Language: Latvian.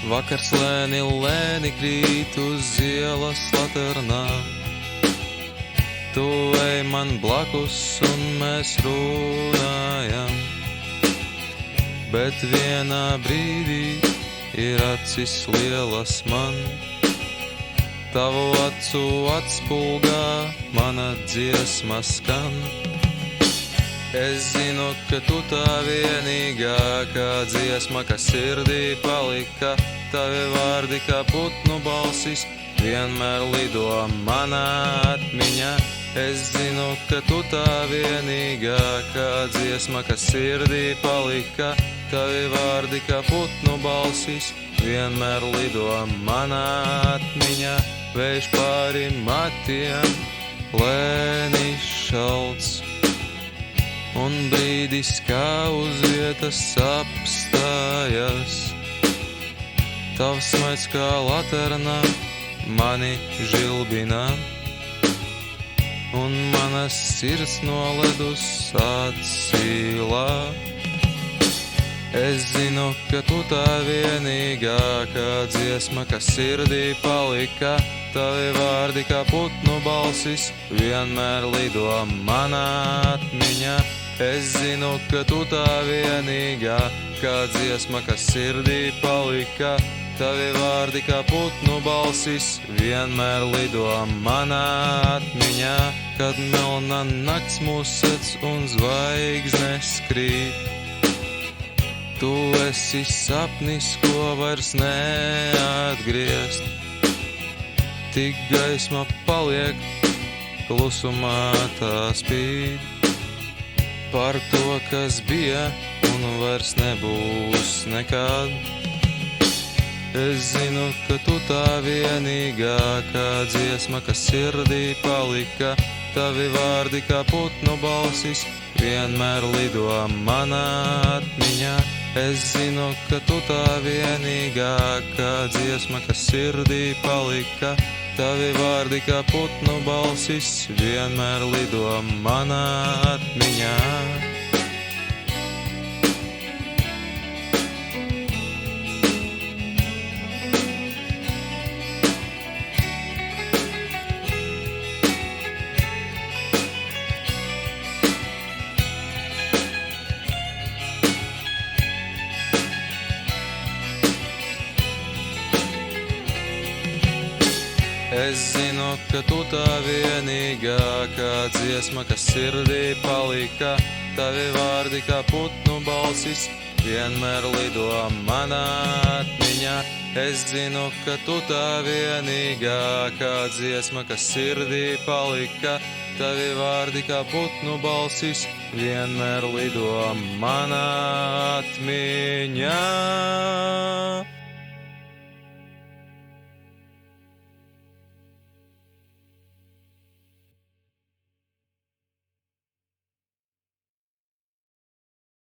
Vakars lēni krīt uz ielas laternā. Tu ej man blakus un mēs runājam, bet vienā brīdī ir acis lielas man. Tavu acu atspulgā mana dziesma skan. Es zinu, ka tu tā vienīgākā dziesma, kas sirdī palika. Tavi vārdi kā putnu balsis vienmēr lido manā atmiņā. Es zinu, ka tu tā vienīgākā dziesma, kas sirdī palika. Tavi vārdi kā putnu balsis vienmēr lido manā atmiņā. Vējš pāri matiem lēni šalts, un brīdis kā uz vietas apstājas. Tavs smaids kā laternā mani žilbina, un manas sirds no ledus atsilā. Es zinu, ka tu tā vienīgākā dziesma, kas sirdī palika. Tavi vārdi kā putnu balsis vienmēr lido manā atmiņā. Es zinu, ka tu tā vienīgākā dziesma, kas sirdī palika. Tavi vārdi kā putnu balsis vienmēr lido manā atmiņā. Kad melna nakts mūs sec un zvaigznes krīt. Tu esi sapnis, ko vairs neatgriezt. Tik gaisma paliek, klusumā tā spīd. Par to, kas bija un vairs nebūs nekad. Es zinu, ka tu tā vienīgākā dziesma, kas sirdī palika. Tavi vārdi kā putnu balsis vienmēr lido manā atmiņā. Es zinu, ka tu tā vienīgākā dziesma, kas sirdī palika. Tavi vārdi kā putnu balsis vienmēr lido manā atmiņā. Es zinu, ka tu tā vienīgākā dziesma, kas sirdī palika. Tavi vārdi kā putnu balsis vienmēr lido manā atmiņā. Es zinu, ka tu tā vienīgākā dziesma, kas sirdī palika. Tavi vārdi kā putnu balsis vienmēr lido manā atmiņā.